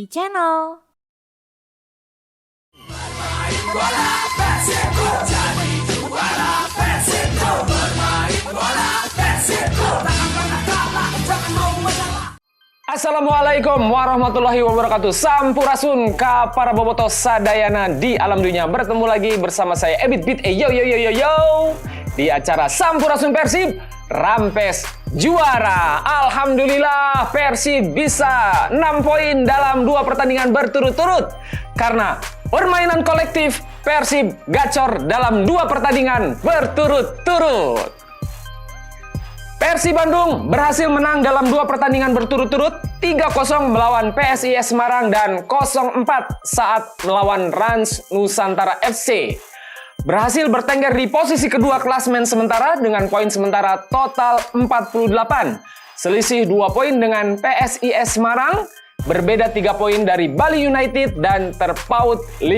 e-channel. Assalamualaikum warahmatullahi wabarakatuh. Sampurasun ka para boboto sadayana di alam dunia. Bertemu lagi bersama saya Ebit Bit yo di acara Sampurasun Persib Rampes Juara. Alhamdulillah Persib bisa 6 poin dalam 2 pertandingan berturut-turut. Karena permainan kolektif Persib gacor dalam 2 pertandingan berturut-turut. Persib Bandung berhasil menang dalam 2 pertandingan berturut-turut, 3-0 melawan PSIS Semarang dan 0-4 saat melawan Rans Nusantara FC. Berhasil bertengger di posisi kedua klasmen sementara dengan poin sementara total 48. Selisih 2 poin dengan PSIS Semarang, berbeda 3 poin dari Bali United dan terpaut 15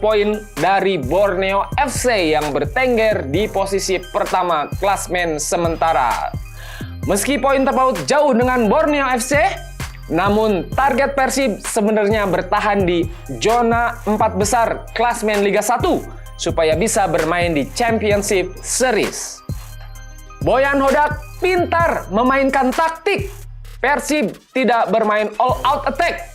poin dari Borneo FC yang bertengger di posisi pertama klasmen sementara. Meski poin terpaut jauh dengan Borneo FC, namun target Persib sebenarnya bertahan di zona 4 besar klasmen Liga 1 supaya bisa bermain di Championship Series. Boyan Hodak pintar memainkan taktik. Persib tidak bermain all out attack,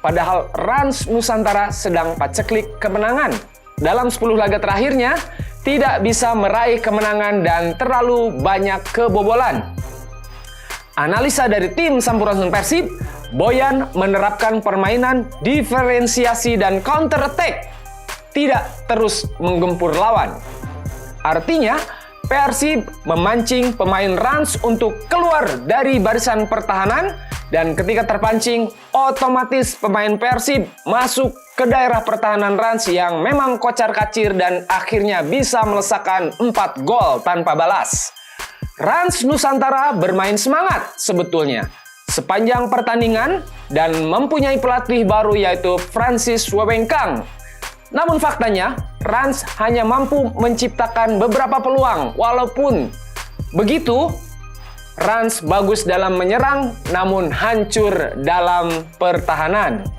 padahal Rans Nusantara sedang paceklik kemenangan. Dalam 10 laga terakhirnya, tidak bisa meraih kemenangan dan terlalu banyak kebobolan. Analisa dari tim Sampurasun Persib, Boyan menerapkan permainan diferensiasi dan counter attack, tidak terus menggempur lawan. Artinya, Persib memancing pemain Rans untuk keluar dari barisan pertahanan dan ketika terpancing, otomatis pemain Persib masuk ke daerah pertahanan Rans yang memang kocar-kacir dan akhirnya bisa melesakkan 4 gol tanpa balas. Rans Nusantara bermain semangat sebetulnya sepanjang pertandingan dan mempunyai pelatih baru yaitu Francis Wewengkang. Namun faktanya, Rans hanya mampu menciptakan beberapa peluang. Walaupun begitu, Rans bagus dalam menyerang namun hancur dalam pertahanan.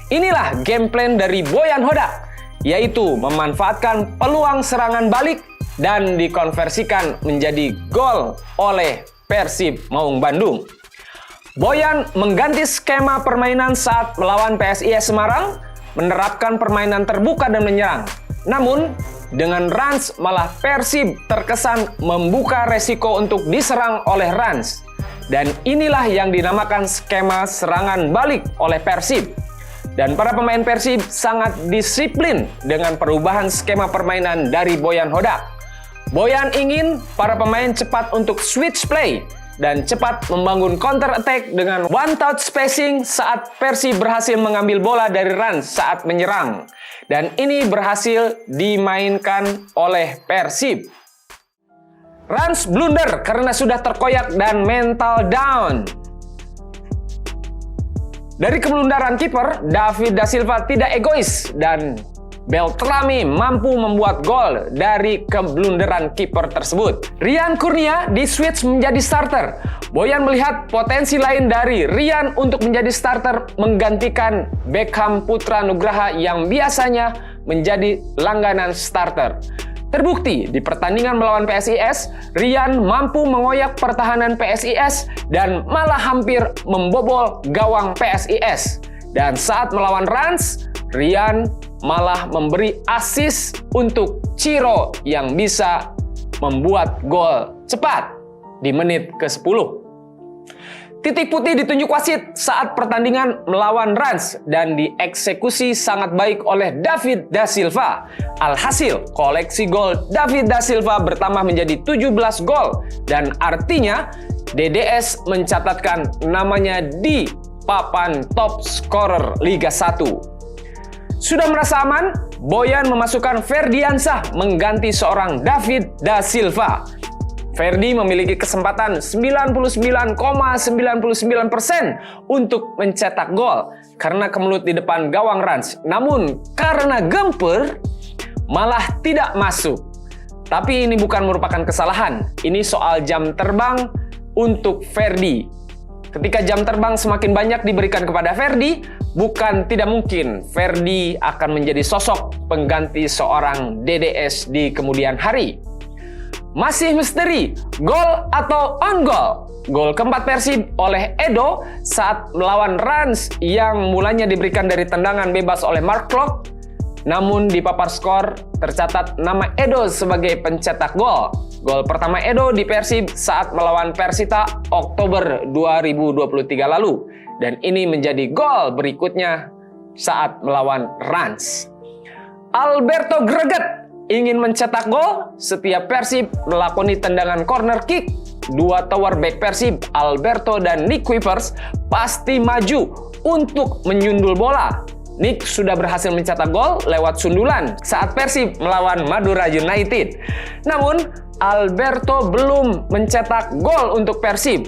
Inilah game plan dari Boyan Hodak, yaitu memanfaatkan peluang serangan balik dan dikonversikan menjadi gol oleh Persib Maung Bandung. Boyan mengganti skema permainan saat melawan PSIS Semarang, menerapkan permainan terbuka dan menyerang. Namun, dengan Rans malah Persib terkesan membuka resiko untuk diserang oleh Rans. Dan inilah yang dinamakan skema serangan balik oleh Persib. Dan para pemain Persib sangat disiplin dengan perubahan skema permainan dari Boyan Hodak. Boyan ingin para pemain cepat untuk switch play dan cepat membangun counter attack dengan one touch spacing saat Persib berhasil mengambil bola dari Rans saat menyerang. Dan ini berhasil dimainkan oleh Persib. Rans blunder karena sudah terkoyak dan mental down. Dari keblundaran kiper, David Da Silva tidak egois dan Beltrami mampu membuat gol dari keblunderan kiper tersebut. Rian Kurnia di-switch menjadi starter. Boyan melihat potensi lain dari Rian untuk menjadi starter menggantikan Beckham Putra Nugraha yang biasanya menjadi langganan starter. Terbukti di pertandingan melawan PSIS, Rian mampu mengoyak pertahanan PSIS dan malah hampir membobol gawang PSIS. Dan saat melawan Rans, Rian malah memberi assist untuk Ciro yang bisa membuat gol cepat di menit ke-10. Titik putih ditunjuk wasit saat pertandingan melawan Rans dan dieksekusi sangat baik oleh David Da Silva. Alhasil, koleksi gol David Da Silva bertambah menjadi 17 gol dan artinya DDS mencatatkan namanya di papan top scorer Liga 1. Sudah merasa aman, Boyan memasukkan Ferdiansah mengganti seorang David Da Silva. Ferdi memiliki kesempatan 99,99% untuk mencetak gol karena kemelut di depan gawang Rans. Namun karena gemper, malah tidak masuk. Tapi ini bukan merupakan kesalahan. Ini soal jam terbang untuk Ferdi. Ketika jam terbang semakin banyak diberikan kepada Ferdi, bukan tidak mungkin Ferdi akan menjadi sosok pengganti seorang DDS di kemudian hari. Masih misteri, gol atau on goal? Gol keempat Persib oleh Edo saat melawan Rans yang mulanya diberikan dari tendangan bebas oleh Mark Klok. Namun di papan skor tercatat nama Edo sebagai pencetak gol. Gol pertama Edo di Persib saat melawan Persita Oktober 2023 lalu. Dan ini menjadi gol berikutnya saat melawan Rans. Alberto Greget ingin mencetak gol setiap Persib melakoni tendangan corner kick. Dua tower back Persib, Alberto dan Nick Kuipers, pasti maju untuk menyundul bola. Nick sudah berhasil mencetak gol lewat sundulan saat Persib melawan Madura United. Namun, Alberto belum mencetak gol untuk Persib.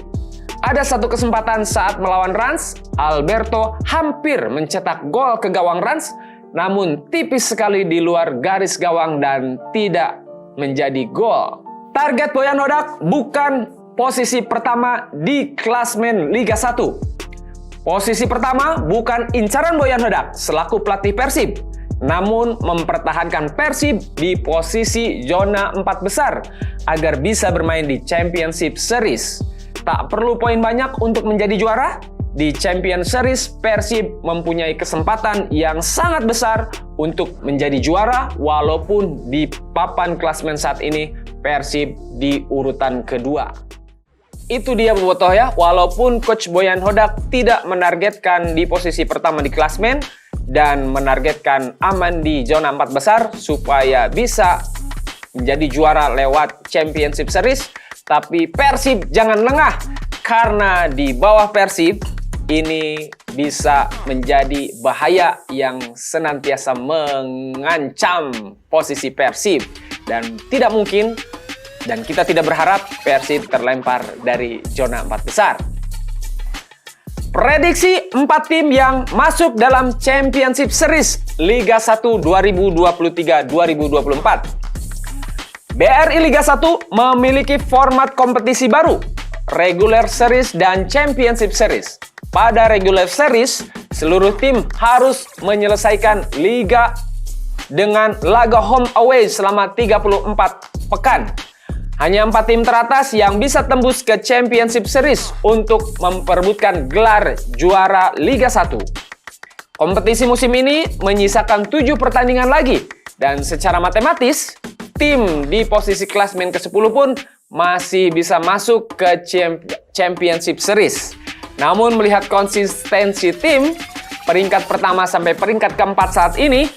Ada satu kesempatan saat melawan Rans, Alberto hampir mencetak gol ke gawang Rans, namun tipis sekali di luar garis gawang dan tidak menjadi gol. Target Boyan Hodak bukan posisi pertama di klasmen Liga 1. Posisi pertama bukan incaran Boyan Hodak selaku pelatih Persib, namun mempertahankan Persib di posisi zona 4 besar agar bisa bermain di Championship Series. Tak perlu poin banyak untuk menjadi juara. Di Champion Series, Persib mempunyai kesempatan yang sangat besar untuk menjadi juara walaupun di papan klasmen saat ini Persib di urutan kedua. Itu dia bobotoh ya, walaupun Coach Boyan Hodak tidak menargetkan di posisi pertama di klasmen dan menargetkan aman di zona 4 besar supaya bisa menjadi juara lewat Championship Series, tapi Persib jangan lengah karena di bawah Persib ini bisa menjadi bahaya yang senantiasa mengancam posisi Persib dan tidak mungkin dan kita tidak berharap Persib terlempar dari zona 4 besar. Prediksi 4 tim yang masuk dalam Championship Series Liga 1 2023-2024. BRI Liga 1 memiliki format kompetisi baru, Regular Series dan Championship Series. Pada Regular Series, seluruh tim harus menyelesaikan liga dengan laga home away selama 34 pekan. Hanya 4 tim teratas yang bisa tembus ke Championship Series untuk memperebutkan gelar juara Liga 1. Kompetisi musim ini menyisakan 7 pertandingan lagi, dan secara matematis, tim di posisi klasmen ke-10 pun masih bisa masuk ke Championship Series. Namun melihat konsistensi tim, peringkat pertama sampai peringkat keempat saat ini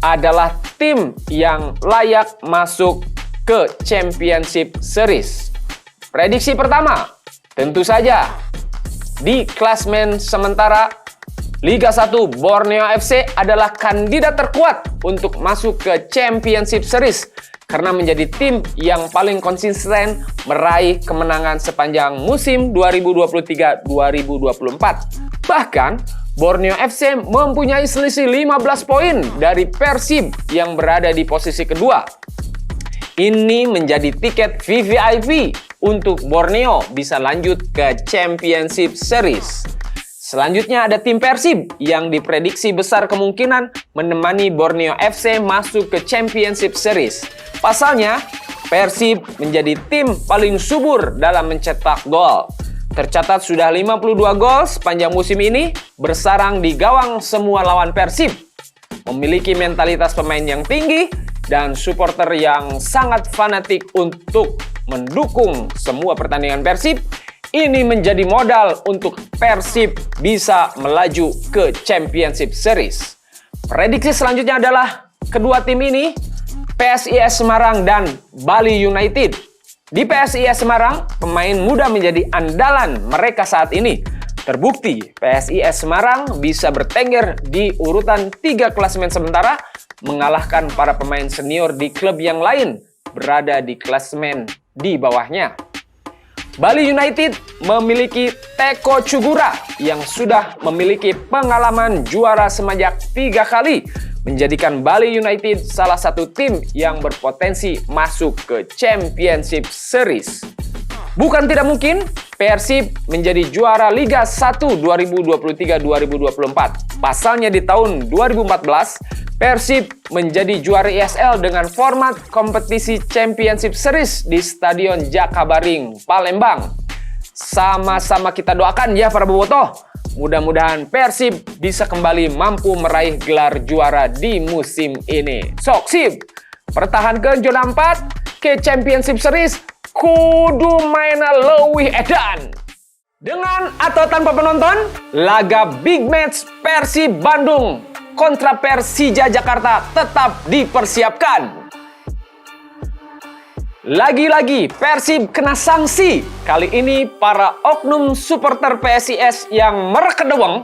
adalah tim yang layak masuk ke Championship Series. Prediksi pertama, tentu saja di klasmen sementara Liga 1 Borneo FC adalah kandidat terkuat untuk masuk ke Championship Series karena menjadi tim yang paling konsisten meraih kemenangan sepanjang musim 2023-2024. Bahkan, Borneo FC mempunyai selisih 15 poin dari Persib yang berada di posisi kedua. Ini menjadi tiket VVIP untuk Borneo bisa lanjut ke Championship Series. Selanjutnya ada tim Persib yang diprediksi besar kemungkinan menemani Borneo FC masuk ke Championship Series. Pasalnya, Persib menjadi tim paling subur dalam mencetak gol. Tercatat sudah 52 gol sepanjang musim ini bersarang di gawang semua lawan Persib. Memiliki mentalitas pemain yang tinggi dan supporter yang sangat fanatik untuk mendukung semua pertandingan Persib. Ini menjadi modal untuk Persib bisa melaju ke Championship Series. Prediksi selanjutnya adalah kedua tim ini, PSIS Semarang dan Bali United. Di PSIS Semarang, pemain muda menjadi andalan mereka saat ini. Terbukti, PSIS Semarang bisa bertengger di urutan 3 klasemen sementara, mengalahkan para pemain senior di klub yang lain berada di klasemen di bawahnya. Bali United memiliki Teko Cugura yang sudah memiliki pengalaman juara sebanyak 3 kali, menjadikan Bali United salah satu tim yang berpotensi masuk ke Championship Series. Bukan tidak mungkin Persib menjadi juara Liga 1 2023-2024. Pasalnya di tahun 2014, Persib menjadi juara ISL dengan format kompetisi Championship Series di Stadion Jakabaring, Palembang. Sama-sama kita doakan ya para bobotoh. Mudah-mudahan Persib bisa kembali mampu meraih gelar juara di musim ini. Sok sip, pertahankan zona 4 ke Championship Series, kudu main leuwih edan. Dengan atau tanpa penonton, laga big match Persib Bandung kontra Persija Jakarta tetap dipersiapkan. Lagi-lagi Persib kena sanksi. Kali ini para oknum supporter PSIS yang merekedeweng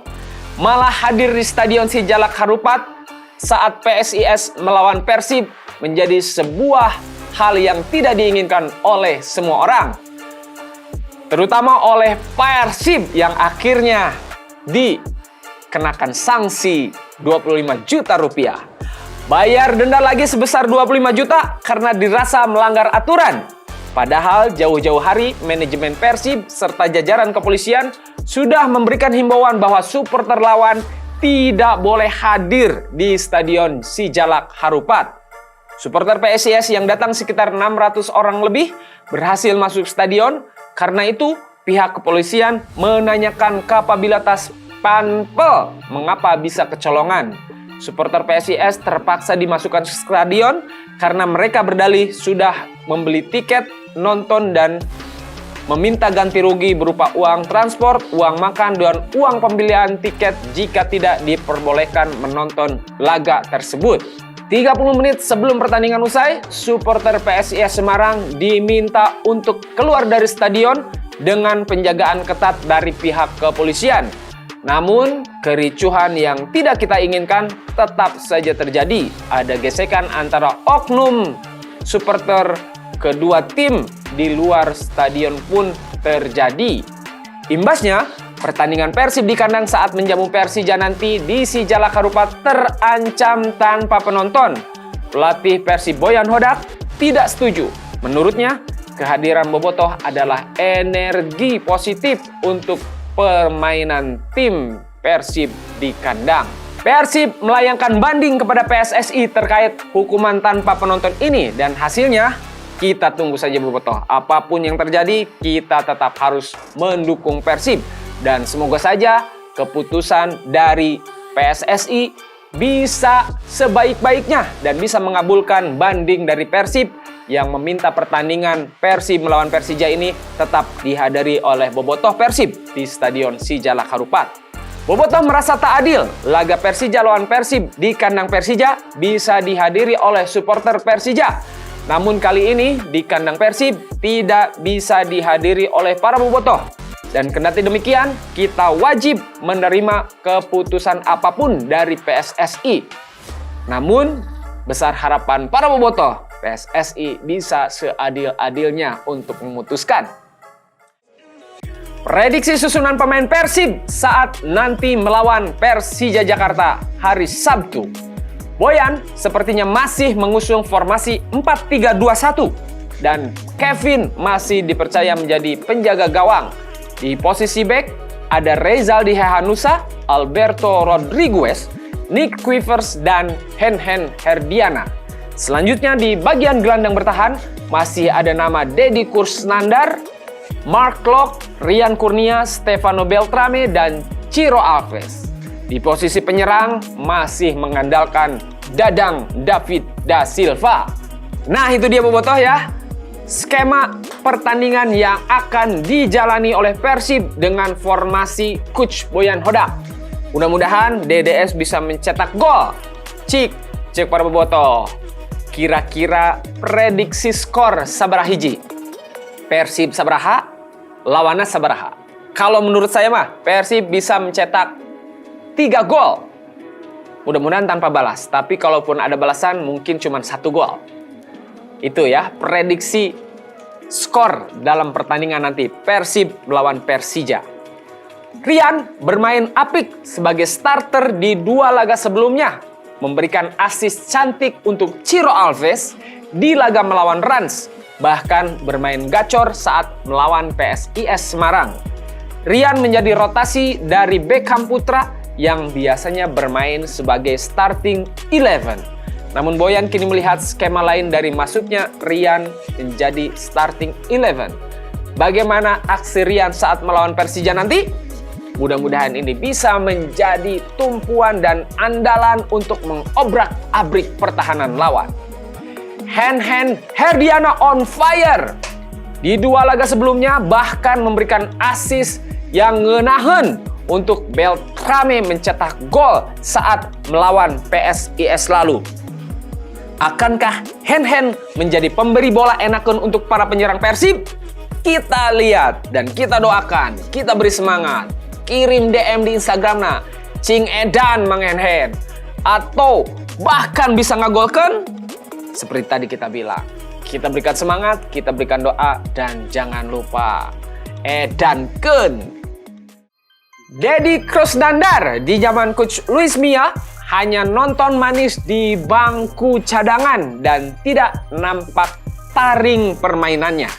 malah hadir di Stadion Sijalak Harupat saat PSIS melawan Persib menjadi sebuah hal yang tidak diinginkan oleh semua orang. Terutama oleh Persib yang akhirnya dikenakan sanksi 25 juta rupiah. Bayar denda lagi sebesar 25 juta karena dirasa melanggar aturan. Padahal jauh-jauh hari manajemen Persib serta jajaran kepolisian sudah memberikan himbauan bahwa supporter lawan tidak boleh hadir di Stadion Sijalak Harupat. Supporter PSIS yang datang sekitar 600 orang lebih berhasil masuk stadion. Karena itu, pihak kepolisian menanyakan kapabilitas panpel mengapa bisa kecolongan. Supporter PSIS terpaksa dimasukkan ke stadion karena mereka berdalih sudah membeli tiket, nonton, dan meminta ganti rugi berupa uang transport, uang makan, dan uang pembelian tiket jika tidak diperbolehkan menonton laga tersebut. 30 menit sebelum pertandingan usai, supporter PSIS Semarang diminta untuk keluar dari stadion dengan penjagaan ketat dari pihak kepolisian. Namun, kericuhan yang tidak kita inginkan tetap saja terjadi. Ada gesekan antara oknum supporter kedua tim di luar stadion pun terjadi. Imbasnya, pertandingan Persib di kandang saat menjamu Persija nanti di Sijalak Harupat terancam tanpa penonton. Pelatih Persib Boyan Hodak tidak setuju. Menurutnya, kehadiran bobotoh adalah energi positif untuk permainan tim Persib di kandang. Persib melayangkan banding kepada PSSI terkait hukuman tanpa penonton ini dan hasilnya kita tunggu saja bobotoh. Apapun yang terjadi, kita tetap harus mendukung Persib. Dan semoga saja keputusan dari PSSI bisa sebaik-baiknya dan bisa mengabulkan banding dari Persib yang meminta pertandingan Persib melawan Persija ini tetap dihadiri oleh bobotoh Persib di Stadion Sijalak Harupat. Bobotoh merasa tak adil, laga Persija lawan Persib di kandang Persija bisa dihadiri oleh supporter Persija. Namun kali ini di kandang Persib tidak bisa dihadiri oleh para bobotoh. Dan kendati demikian, kita wajib menerima keputusan apapun dari PSSI. Namun, besar harapan para bobotoh, PSSI bisa seadil-adilnya untuk memutuskan. Prediksi susunan pemain Persib saat nanti melawan Persija Jakarta hari Sabtu. Boyan sepertinya masih mengusung formasi 4-3-2-1 dan Kevin masih dipercaya menjadi penjaga gawang. Di posisi bek ada Rezaldi Hehanusa, Alberto Rodriguez, Nick Quivers, dan Henhen Herdiana. Selanjutnya di bagian gelandang bertahan masih ada nama Deddy Koesnandar, Mark Klok, Rian Kurnia, Stefano Beltrame, dan Ciro Alves. Di posisi penyerang masih mengandalkan Dadang David da Silva. Nah itu dia bobotoh ya, skema pertandingan yang akan dijalani oleh Persib dengan formasi Coach Boyan Hodak. Mudah-mudahan DDS bisa mencetak gol. Cek para bobotoh. Kira-kira prediksi skor sabaraha hiji? Persib sabaraha, lawanna sabaraha? Kalau menurut saya mah Persib bisa mencetak 3 gol. Mudah-mudahan tanpa balas. Tapi kalaupun ada balasan mungkin cuma 1 gol. Itu ya prediksi skor dalam pertandingan nanti Persib melawan Persija. Rian bermain apik sebagai starter di 2 laga sebelumnya. Memberikan assist cantik untuk Ciro Alves di laga melawan Rans. Bahkan bermain gacor saat melawan PSIS Semarang. Rian menjadi rotasi dari Beckham Putra yang biasanya bermain sebagai starting 11. Namun Boyan kini melihat skema lain dari masuknya Rian menjadi starting 11. Bagaimana aksi Rian saat melawan Persija nanti? Mudah-mudahan ini bisa menjadi tumpuan dan andalan untuk mengobrak-abrik pertahanan lawan. Hen Herdiana on fire. Di 2 laga sebelumnya bahkan memberikan assist yang ngenahen untuk Beltrame mencetak gol saat melawan PSIS lalu. Akankah Hen menjadi pemberi bola enakan untuk para penyerang Persib? Kita lihat dan kita doakan, kita beri semangat. Kirim DM di Instagram Cing Edan Mang Hen. Atau bahkan bisa ngagolkan. Seperti tadi kita bilang, kita berikan semangat, kita berikan doa, dan jangan lupa edankeun. Deddy Krusnandar di zaman Coach Luis Mia hanya nonton manis di bangku cadangan dan tidak nampak taring permainannya.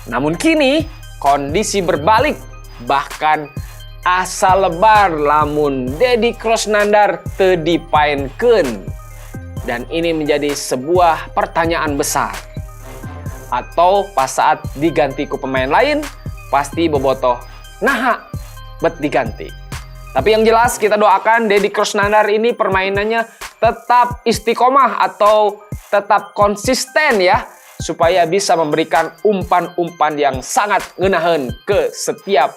Namun kini kondisi berbalik, bahkan asa lebar lamun Deddy Krusnandar teu dipaenkeun. Dan ini menjadi sebuah pertanyaan besar. Atau pas saat diganti ku pemain lain, pasti bobotoh naha bet diganti. Tapi yang jelas kita doakan Deddy Krusnandar ini permainannya tetap istiqomah atau tetap konsisten ya. Supaya bisa memberikan umpan-umpan yang sangat ngenahen ke setiap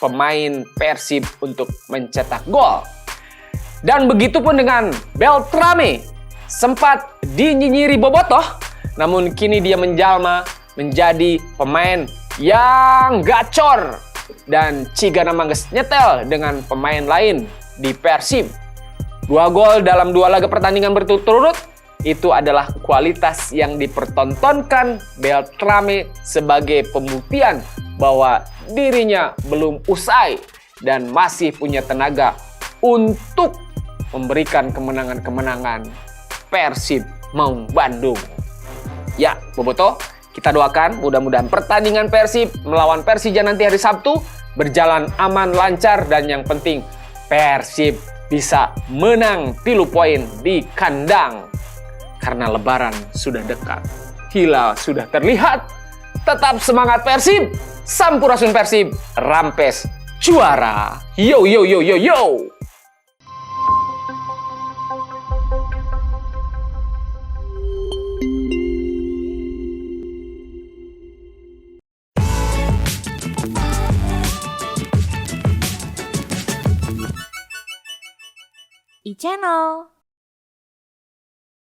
pemain Persib untuk mencetak gol. Dan begitu pun dengan Beltrame. Sempat dinyinyiri bobotoh, namun kini dia menjalma menjadi pemain yang gacor dan cigana mangges nyetel dengan pemain lain di Persib. 2 gol dalam 2 laga pertandingan berturut-turut itu adalah kualitas yang dipertontonkan Beltrame sebagai pembuktian bahwa dirinya belum usai dan masih punya tenaga untuk memberikan kemenangan-kemenangan Persib Maung Bandung. Ya, bobotoh, kita doakan mudah-mudahan pertandingan Persib melawan Persija nanti hari Sabtu berjalan aman, lancar, dan yang penting Persib bisa menang 3 poin di kandang. Karena lebaran sudah dekat, hilal sudah terlihat. Tetap semangat Persib, Sampurasun Persib, rampes juara. Yo yo yo yo yo. E-Channel.